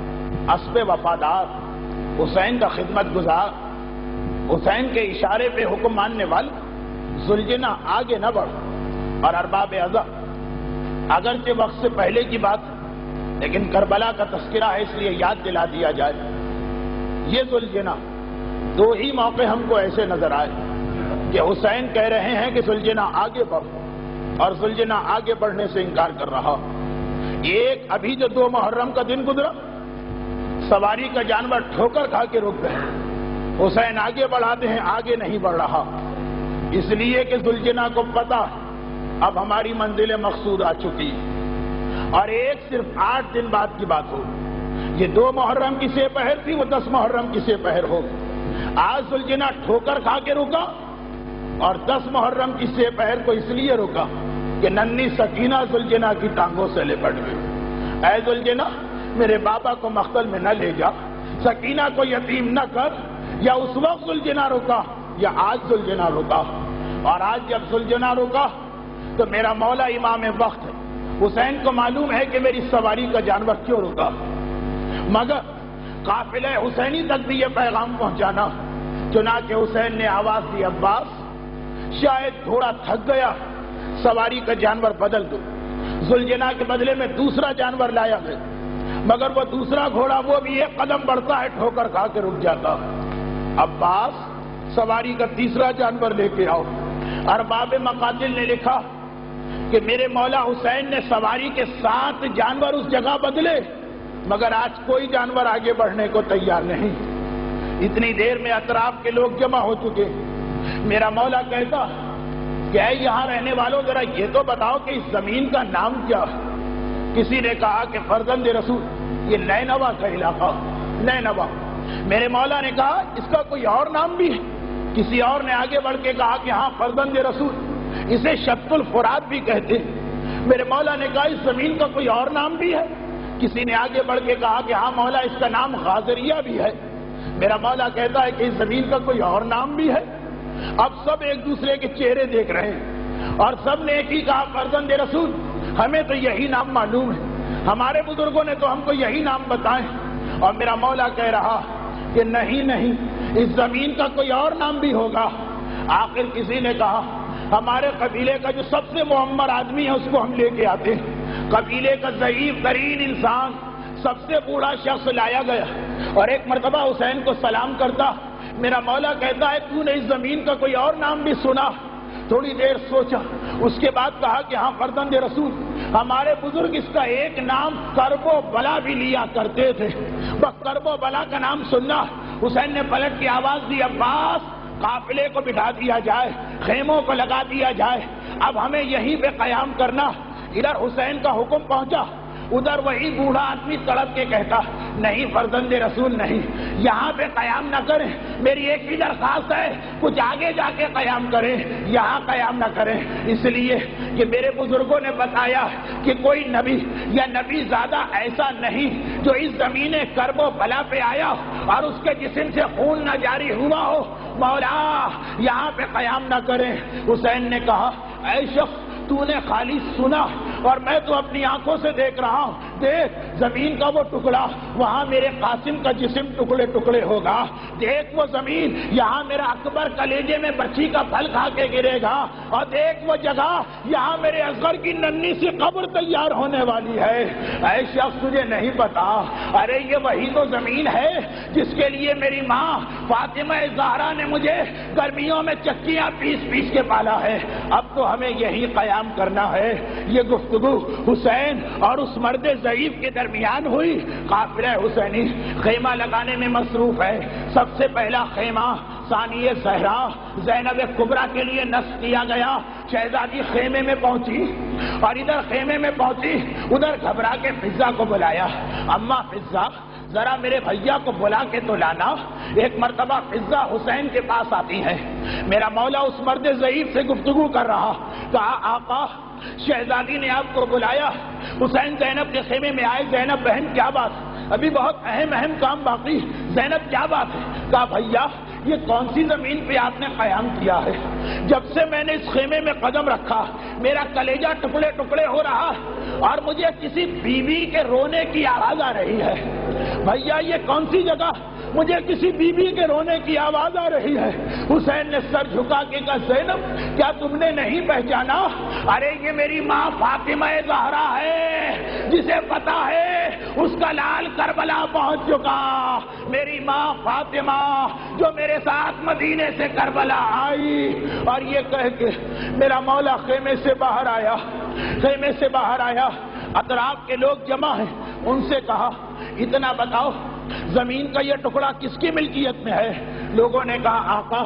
اسب وفادار، حسین کا خدمت گزار، حسین کے اشارے پہ حکم ماننے والا ذوالجناح آگے نہ بڑھ۔ اور ارباب ازا، اگرچہ وقت سے پہلے کی بات لیکن کربلا کا تذکرہ ہے اس لیے یاد دلا دیا جائے، یہ ذوالجناح 2 ہی موقع ہم کو ایسے نظر آئے کہ حسین کہہ رہے ہیں کہ ذوالجناح آگے بڑھ، اور ذوالجناح آگے بڑھنے سے انکار کر رہا۔ ایک ابھی جو 2 محرم کا دن گزرا، سواری کا جانور ٹھوکر کھا کے رک گئے، حسین آگے بڑھاتے ہیں، آگے نہیں بڑھ رہا، اس لیے کہ ذوالجناح کو پتا اب ہماری منزل مقصود آ چکی، اور ایک صرف 8 دن بعد کی بات ہو، یہ 2 محرم کی سے پہر تھی، وہ 10 محرم کی سے پہر ہو۔ آج ذوالجناح ٹھوکر کھا کے رکا، اور 10 محرم کی سے پہر کو اس لیے رکا کہ ننھی سکینہ ذوالجناح کی ٹانگوں سے لپٹ گئی۔ اے ذوالجناح، میرے بابا کو مقتل میں نہ لے جا، سکینہ کو یتیم نہ کر۔ یا اس وقت ذوالجناح رکا یا آج ذوالجناح رکا، اور آج جب ذوالجنا رکا تو میرا مولا امام وقت ہے، حسین کو معلوم ہے کہ میری سواری کا جانور کیوں رکا، مگر قافلہ حسینی تک بھی یہ پیغام پہنچانا۔ چنانچہ حسین نے آواز دی، عباس شاید گھوڑا تھک گیا، سواری کا جانور بدل دو۔ ذوالجنا کے بدلے میں دوسرا جانور لایا گیا، مگر وہ دوسرا گھوڑا وہ بھی ایک قدم بڑھتا ہے، ٹھوکر کھا کے رک جاتا۔ عباس سواری کا تیسرا جانور لے کے آؤ۔ ارباب مقاتل نے لکھا کہ میرے مولا حسین نے سواری کے 7 جانور اس جگہ بدلے، مگر آج کوئی جانور آگے بڑھنے کو تیار نہیں۔ اتنی دیر میں اطراف کے لوگ جمع ہو چکے۔ میرا مولا کہتا کہ اے یہاں رہنے والوں، ذرا یہ تو بتاؤ کہ اس زمین کا نام کیا؟ کسی نے کہا کہ فرزند رسول، یہ نینوا کا علاقہ، نینوا۔ میرے مولا نے کہا اس کا کوئی اور نام بھی ہے؟ کسی اور نے آگے بڑھ کے کہا کہ ہاں فرزند رسول، اسے شط الفرات بھی کہتے ہیں۔ میرے مولا نے کہا اس زمین کا کوئی اور نام بھی ہے؟ کسی نے آگے بڑھ کے کہا کہ ہاں مولا اس کا نام غازریہ بھی ہے۔ میرا مولا کہتا ہے کہ اس زمین کا کوئی اور نام بھی ہے۔ اب سب ایک دوسرے کے چہرے دیکھ رہے ہیں اور سب نے ایک ہی کہا فرزند رسول، ہمیں تو یہی نام معلوم ہے، ہمارے بزرگوں نے تو ہم کو یہی نام بتائے۔ اور میرا مولا کہہ رہا کہ نہیں نہیں، اس زمین کا کوئی اور نام بھی ہوگا۔ آخر کسی نے کہا ہمارے قبیلے کا جو سب سے معمر آدمی ہے اس کو ہم لے کے آتے ہیں۔ قبیلے کا ضعیف ترین انسان، سب سے بوڑھا شخص لایا گیا اور ایک مرتبہ حسین کو سلام کرتا۔ میرا مولا کہتا ہے تو نے اس زمین کا کوئی اور نام بھی سنا؟ تھوڑی دیر سوچا، اس کے بعد کہا کہ ہاں فرزند رسول، ہمارے بزرگ اس کا ایک نام کرب و بلا بھی لیا کرتے تھے، بس کرب و بلا کا نام سننا۔ حسین نے پلٹ کی آواز دی، عباس قافلے کو بٹھا دیا جائے، خیموں کو لگا دیا جائے، اب ہمیں یہیں پہ قیام کرنا۔ ادھر حسین کا حکم پہنچا، ادھر وہی بوڑھا آدمی تڑپ کے کہتا نہیں فرزند رسول نہیں، یہاں پہ قیام نہ کریں، میری ایک ہی درخواست ہے، کچھ آگے جا کے قیام کریں، یہاں قیام نہ کریں، اس لیے کہ میرے بزرگوں نے بتایا کہ کوئی نبی یا نبی زیادہ ایسا نہیں جو اس زمین کرب و بلا پہ آیا اور اس کے جسم سے خون نہ جاری ہوا ہو، مولا یہاں پہ قیام نہ کریں۔ حسین نے کہا اے شخص، تو نے خالی سنا اور میں تو اپنی آنکھوں سے دیکھ رہا ہوں، دیکھ زمین کا وہ ٹکڑا، وہاں میرے قاسم کا جسم ٹکڑے ٹکڑے ہوگا، دیکھ وہ زمین، یہاں میرا اکبر کلیجے میں بچی کا پھل کھا کے گرے گا، اور دیکھ وہ جگہ، یہاں میرے اصغر کی ننھی سی قبر تیار ہونے والی ہے۔ اے شخص تجھے نہیں پتا، ارے یہ وہی تو زمین ہے جس کے لیے میری ماں فاطمہ زہرا نے مجھے گرمیوں میں چکیاں پیس پیس کے پالا ہے، اب تو ہمیں یہی قیام کرنا ہے۔ یہ گفتگو حسین اور اس مرد ضعیف کے درمیان ہوئی۔ قافلہ حسینی خیمہ لگانے میں مصروف ہے۔ سب سے پہلا خیمہ ثانیہ زہرا زینب کبریٰ کے لیے نصب کیا گیا۔ شہزادی خیمے میں پہنچی اور ادھر خیمے میں پہنچی، ادھر گھبرا کے فضہ کو بلایا، اماں فضہ ذرا میرے بھیا کو بلا کے تو لانا۔ ایک مرتبہ فضہ حسین کے پاس آتی ہے، میرا مولا اس مرد ضعیف سے گفتگو کر رہا، کہا آقا شہزادی نے آپ کو بلایا۔ حسین زینب کے خیمے میں آئے، زینب بہن کیا بات، ابھی بہت اہم کام باقی، زینب کیا بات ہے؟ کہا بھیا یہ کون سی زمین پہ آپ نے قیام کیا ہے؟ جب سے میں نے اس خیمے میں قدم رکھا میرا کلیجہ ٹکڑے ٹکڑے ہو رہا اور مجھے کسی بیوی کے رونے کی آواز آ رہی ہے۔ بھیا یہ کون سی جگہ، مجھے کسی بیوی کے رونے کی آواز آ رہی ہے۔ حسین نے سر جھکا کے کہا زینب کیا تم نے نہیں پہچانا؟ ارے یہ میری ماں فاطمہ زہرا ہے، جسے پتا ہے اس کا لال کربلا پہنچ چکا، میری ماں فاطمہ جو میرے ساتھ مدینے سے کربلا آئی۔ اور یہ کہہ کے میرا مولا خیمے سے باہر آیا، خیمے سے باہر آیا، اطراف کے لوگ جمع ہیں، ان سے کہا اتنا بتاؤ زمین کا یہ ٹکڑا کس کی ملکیت میں ہے؟ لوگوں نے کہا آقا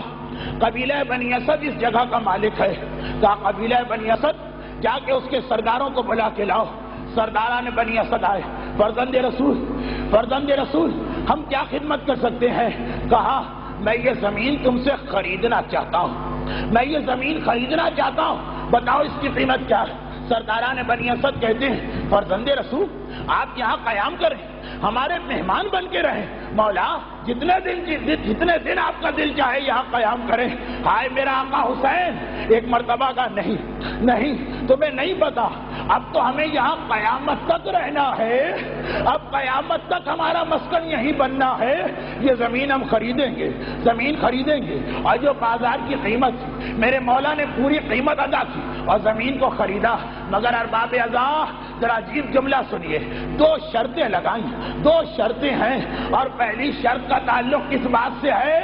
قبیلہ بنی اسد اس جگہ کا مالک ہے۔ کہا قبیلہ بنی اسد، جا کے اس کے سرداروں کو بلا کے لاؤ۔ سرداران بنی اسد آئے، فرزند رسول ہم کیا خدمت کر سکتے ہیں؟ کہا میں یہ زمین تم سے خریدنا چاہتا ہوں، میں یہ زمین خریدنا چاہتا ہوں، بتاؤ اس کی قیمت کیا ہے؟ سرداران بنی اسد کہتے ہیں فرزند رسول آپ یہاں قیام کریں، ہمارے مہمان بن کے رہیں. مولا جتنے دن آپ کا دل چاہے یہاں قیام کریں. ہائے میرا آقا حسین ایک مرتبہ کا نہیں تمہیں نہیں پتا اب تو ہمیں یہاں قیامت تک رہنا ہے. اب قیامت تک ہمارا مسکن یہیں بننا ہے. یہ زمین ہم خریدیں گے اور جو بازار کی قیمت تھی میرے مولا نے پوری قیمت ادا کی اور زمین کو خریدا. مگر ارباب اعضا ذرا عجیب جملہ سنیے. 2 شرطیں لگائیں. 2 شرطیں ہیں اور پہلی شرط کا تعلق کس بات سے ہے؟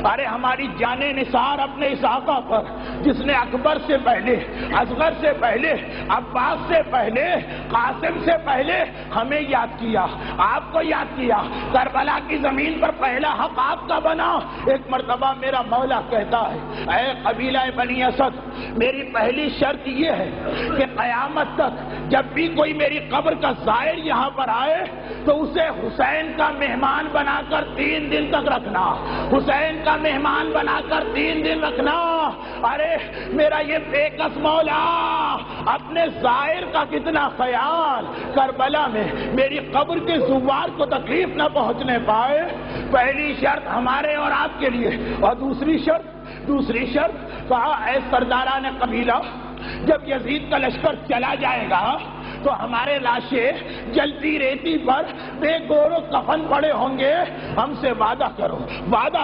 ارے ہماری جان نثار اپنے اس آقا پر جس نے اکبر سے پہلے، اصغر سے پہلے، عباس سے پہلے، قاسم سے پہلے ہمیں یاد کیا، آپ کو یاد کیا. کربلا کی زمین پر پہلا حق آپ کا بنا. ایک مرتبہ میرا مولا کہتا ہے اے قبیلہ بنی اسد میری پہلی شرط یہ ہے کہ قیامت تک جب بھی کوئی میری قبر کا زائر یہاں پر آئے تو اسے حسین کا مہمان بنا کر 3 دن تک رکھنا. حسین کا مہمان بنا کر 3 دن رکھنا. ارے میرا یہ بے کس مولا اپنے زائر کا کتنا خیال. کربلا میں میری قبر کے زوار کو تکلیف نہ پہنچنے پائے. پہلی شرط ہمارے اور آپ کے لیے. اور دوسری شرط کہا اے سرداران قبیلہ جب یزید کا لشکر چلا جائے گا تو ہمارے لاشیں جلتی ریتی پر بے گور و کفن پڑے ہوں گے. ہم سے وعدہ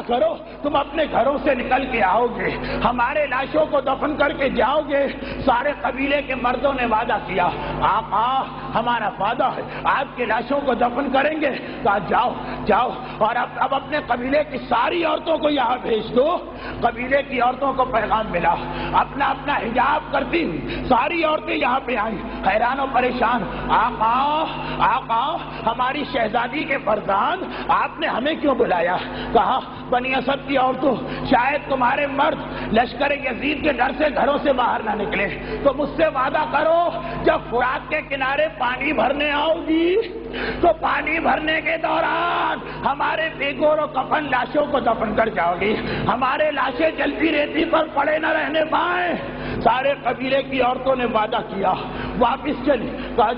کرو تم اپنے گھروں سے نکل کے آؤ گے، ہمارے لاشوں کو دفن کر کے جاؤ گے. سارے قبیلے کے مردوں نے وعدہ کیا آقا ہمارا وعدہ ہے آپ کے لاشوں کو دفن کریں گے. کہا جاؤ اور اب اپنے قبیلے کی ساری عورتوں کو یہاں بھیج دو. قبیلے کی عورتوں کو پیغام ملا. اپنا حجاب کرتی ہوئی ساری عورتیں یہاں پہ آئیں حیران و پریشان. آقا ہماری شہزادی کے فرزند آپ نے ہمیں کیوں بلایا؟ کہا بنی اسد کی عورتوں شاید تمہارے مرد لشکر یزید کے ڈر سے گھروں سے باہر نہ نکلے تو مجھ سے وعدہ کرو جب فرات کے کنارے پانی بھرنے آؤ گی تو پانی بھرنے کے دوران ہمارے بے گور و کفن لاشوں کو دفن کر جاؤ گی. ہمارے لاشیں جلتی ریتی پر پڑے نہ رہنے پائیں. سارے قبیلے کی عورتوں نے وعدہ کیا. واپس چلی. کہا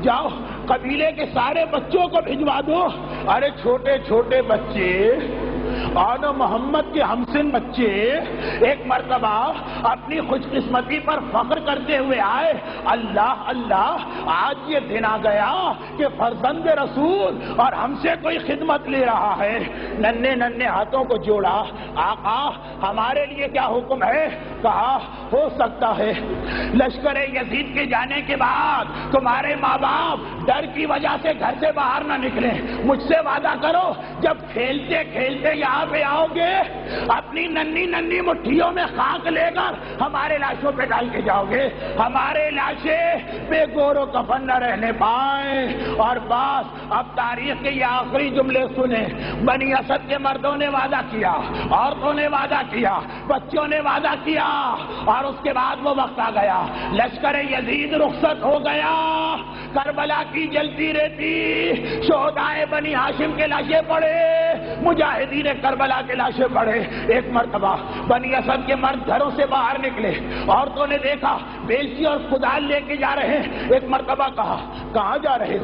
جاؤ قبیلے کے سارے بچوں کو بھجوا دو. ارے چھوٹے بچے آن محمد کے ہمسن بچے ایک مرتبہ اپنی خوش قسمتی پر فخر کرتے ہوئے آئے. اللہ آج یہ دن آ گیا کہ فرزند رسول اور ہم سے کوئی خدمت لے رہا ہے. ننھے ہاتھوں کو جوڑا. آقا ہمارے لیے کیا حکم ہے؟ کہا ہو سکتا ہے لشکر یزید کے جانے کے بعد تمہارے ماں باپ ڈر کی وجہ سے گھر سے باہر نہ نکلیں. مجھ سے وعدہ کرو جب کھیلتے یہاں پہ آؤ گے اپنی ننھی مٹھیوں میں خاک لے کر ہمارے لاشوں پہ ڈال کے جاؤ گے. ہمارے لاشیں بے گور و کفن نہ رہنے پائیں. اور بس اب تاریخ کے یہ آخری جملے سنیں. بنی اسد کے مردوں نے وعدہ کیا، عورتوں نے وعدہ کیا، بچوں نے وعدہ کیا اور اس کے بعد وہ وقت آ گیا. لشکر یزید رخصت ہو گیا. کربلا کی جلتی رہتی شہدائے بنی ہاشم کے لاشیں پڑے، مجاہدین کربلا کے لاشیں پڑے. ایک مرتبہ بنی اسد کے مرد گھروں سے باہر نکلے. عورتوں نے دیکھا بیلچی اور کدال لے کے جا رہے ہیں. ایک مرتبہ کہا کہاں جا رہے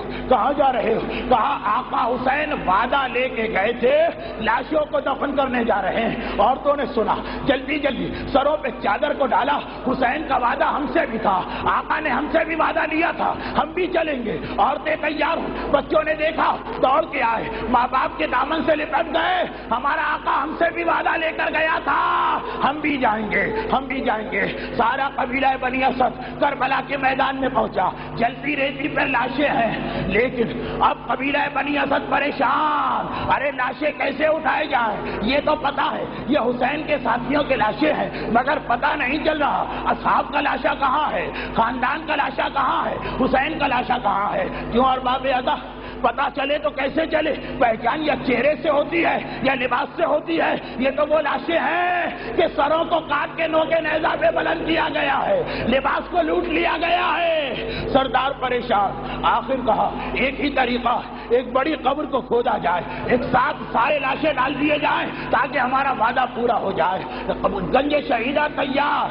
ہو؟ کہا آقا حسین وعدہ لے کے گئے تھے لاشوں کو دفن کرنے جا رہے ہیں. عورتوں نے سنا جلدی سروں پہ چادر کو ڈالا. حسین کا وعدہ ہم سے بھی تھا، آقا نے ہم سے بھی وعدہ لیا تھا ہم بھی چلیں گے. عورتیں تیار ہوں. بچوں نے دیکھا دوڑ کے آئے، ماں باپ کے دامن سے لپٹ گئے. ہمارا آقا ہم سے بھی وعدہ لے کر گیا تھا ہم بھی جائیں گے. سارا قبیلہ بنی اسد کربلا کے میدان میں پہنچا. جلتی ریتی پر لاشیں ہیں لیکن اب قبیلہ بنی اسد پریشان. ارے لاشیں کیسے اٹھائے جائیں؟ یہ تو پتا ہے یہ حسین کے ساتھیوں کے لاشیں ہیں مگر پتا نہیں چل رہا اصحاب کا لاشا کہاں ہے، خاندان کا لاشا کہاں ہے، حسین کا لاشا کہاں ہے. کیوں اور باب ادا پتا چلے تو کیسے چلے؟ پہچان یا چہرے سے ہوتی ہے یا لباس سے ہوتی ہے؟ یہ تو وہ لاشیں ہیں کہ سروں کو کاٹ کے نوکے نیزہ پہ بلند کیا گیا ہے، لباس کو لوٹ لیا گیا ہے. سردار پریشان. آخر کہا ایک ہی طریقہ، ایک بڑی قبر کو کھودا جائے، ایک ساتھ سارے لاشیں ڈال دیے جائیں تاکہ ہمارا وعدہ پورا ہو جائے. گنج شہیدہ تیار.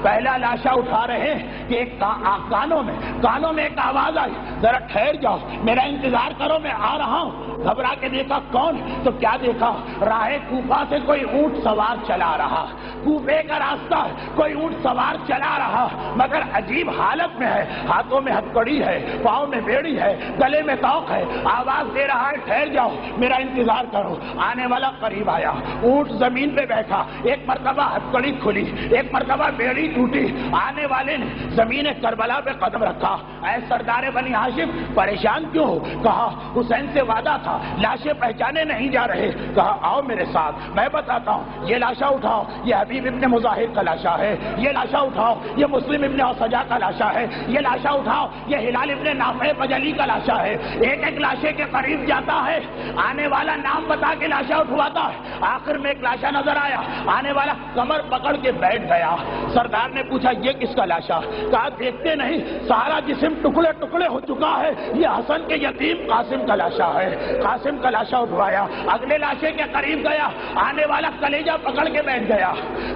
پہلا لاشا اٹھا رہے کہ ایک کانوں میں ایک آواز آئی ذرا ذرا ٹھہر جاؤ، میرا انتظار کرو، میں آ رہا ہوں۔ گھبرا کے دیکھا کون، تو کیا دیکھا، راہ کوفہ سے کوئی اونٹ سوار چلا رہا، کوفے کا راستہ کوئی اونٹ سوار چلا رہا، مگر عجیب حالت میں ہے، ہاتھوں میں ہتھکڑی ہے، پاؤں میں بیڑی ہے، گلے میں توق ہے، آواز دے رہا ہے ٹھہر جاؤ، میرا انتظار کرو۔ آنے والا قریب آیا، اونٹ زمین پہ بیٹھا، ایک مرتبہ ہتھکڑی کھلی، ایک مرتبہ بیڑی ٹوٹی، آنے والے نے زمین کربلا پہ قدم رکھا۔ اے سردار بنی ہاشم، پریشان کیوں ہو؟ کہا حسین سے وعدہ تھا، لاشیں پہچانے نہیں جا رہے۔ کہا آؤ میرے ساتھ، میں بتاتا ہوں، یہ لاشا اٹھاؤ، یہ حبیب ابن مظاہر کا لاشا ہے، یہ لاشا اٹھاؤ، یہ مسلم ابن اوسجا کا لاشا ہے، یہ لاشا اٹھاؤ، یہ ہلال ابن نافع بجلی کا لاشا ہے۔ ایک ایک لاشے کے قریب جاتا ہے، آنے والا نام بتا کے لاشا اٹھواتا ہے۔ آخر میں ایک لاشا نظر آیا، آنے والا کمر پکڑ کے بیٹھ گیا۔ سردار نے پوچھا یہ کس کا لاشا؟ کہا دیکھتے نہیں سارا جسم ٹکڑے ٹکڑے ہو چکا ہے، یہ حسن کے یتیم قاسم کا لاشا ہے۔ قاسم کا لاشا اٹھوایا، اگلے لاشے کے قریب گیا، آنے والا کلیجہ پکڑ کے بیٹھ گیا۔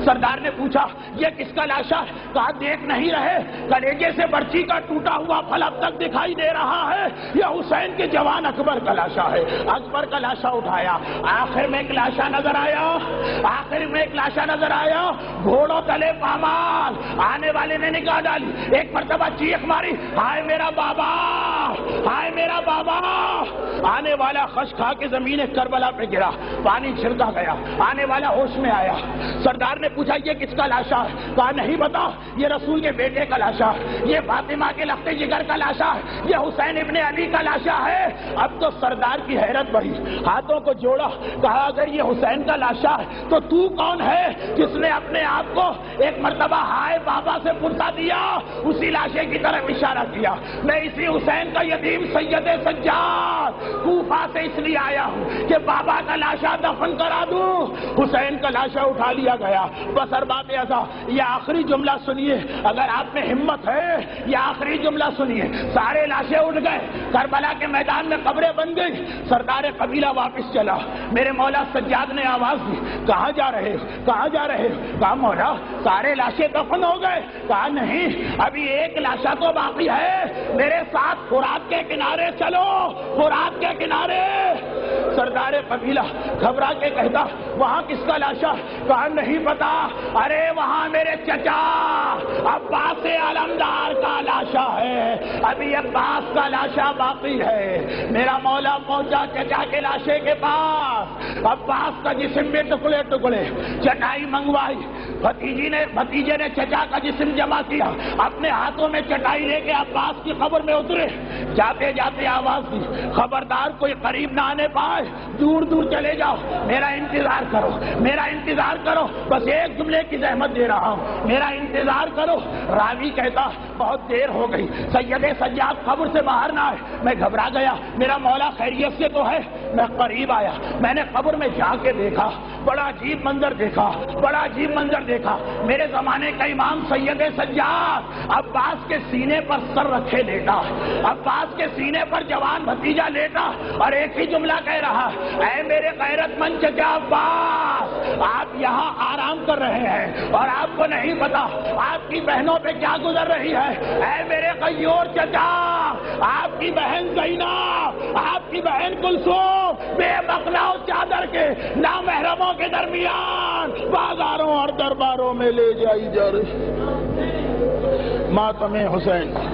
سردار نے پوچھا یہ کس کا لاشا ہے؟ کہا دیکھ نہیں رہے، کلیجے سے برچی کا ٹوٹا ہوا پھل اب تک دکھائی دے رہا ہے، یہ حسین کے جوان اکبر کا لاشا ہے۔ اکبر کا لاشا اٹھایا، آخر میں ایک لاشا نظر آیا، آخر میں ایک لاشا نظر آیا، گھوڑوں تلے پامال، آنے والے نے نگاہ ڈالی، ایک مرتبہ چیخ ماری، ہائے میرا بابا، ہائے میرا بابا۔ آنے والا خش کھا کے زمین کربلا پہ گرا، پانی چھڑکا گیا، آنے والا ہوش میں آیا۔ سردار نے پوچھا یہ کس کا لاشا ہے؟ کہا نہیں بتا، یہ رسول کے بیٹے کا لاشا ہے، یہ فاطمہ کے لخت جگر کا لاشا ہے، یہ حسین ابن علی کا لاشا ہے۔ اب تو سردار کی حیرت بڑھی، ہاتھوں کو جوڑا، کہا اگر یہ حسین کا لاشا ہے تو تو کون ہے جس نے اپنے آپ کو ایک مرتبہ ہائے بابا سے پرسا دیا؟ اسی لاشے کی طرف اشارہ کیا، میں اسی حسین کا یتیم سید سجاد کوفہ سے اس لیے آیا ہوں کہ بابا کا لاشا دفن کرا دوں۔ حسین کا لاشا اٹھا لیا گیا۔ بس ارباب ازا، یہ آخری جملہ سنیے، اگر آپ میں ہمت ہے یہ آخری جملہ سنیے۔ سارے لاشیں اٹھ گئے، کربلا کے میدان میں قبریں بن گئی، سردار قبیلہ واپس چلا۔ میرے مولا سجاد نے آواز دی، کہاں جا رہے ہو؟ کہاں جا رہے ہو؟ کہا مولا سارے لاشیں دفن ہو گئے۔ کہا نہیں، ابھی ایک لاشا تو باقی ہے، میرے ساتھ فرات کے کنارے چلو، فرات کے کنارے۔ سردار قبیلہ گھبرا کے کہتا وہاں کس کا لاشا؟ کہا نہیں پتا، ارے وہاں میرے چچا عباس علمدار کا لاشا ہے، ابھی عباس کا لاشا باقی ہے۔ میرا مولا پہنچا چچا کے لاشے کے پاس، عباس کا جسم میں ٹکڑے ٹکڑے، چٹائی منگوائی، بھتیجے نے چچا کا جسم جمع کیا، اپنے ہاتھوں میں چٹائی لے کے عباس کی قبر میں اترے، جاتے جاتے آواز دی خبردار کوئی قریب نہ آنے پائے، دور دور چلے جاؤ، میرا انتظار کرو، میرا انتظار کرو، بس ایک جملے کی زحمت دے رہا ہوں، میرا انتظار کرو۔ راوی کہتا بہت دیر ہو گئی، سید سجاد قبر سے باہر نہ آئے، میں گھبرا گیا، میرا مولا خیریت سے تو ہے؟ میں قریب آیا، میں نے قبر میں جا کے دیکھا، بڑا عجیب منظر دیکھا، بڑا عجیب منظر دیکھا۔ میرے زمانے کا امام سید سجاد عباس کے سینے پر سر رکھے لیٹا، عباس کے سینے پر جوان بھتیجا لیٹا اور ایک ہی جملہ کہہ رہا، اے میرے غیرت مند چچا عباس، آپ یہاں آرام کر رہے ہیں اور آپ کو نہیں پتا آپ کی بہنوں پہ کیا گزر رہی ہے۔ اے میرے غیور چچا، آپ کی بہن زینب، آپ کی بہن کلثوم بے بقلاؤ چادر کے نامحرموں کے درمیان بازاروں اور درباروں میں لے جائی جا رہی۔ ماتم حسین۔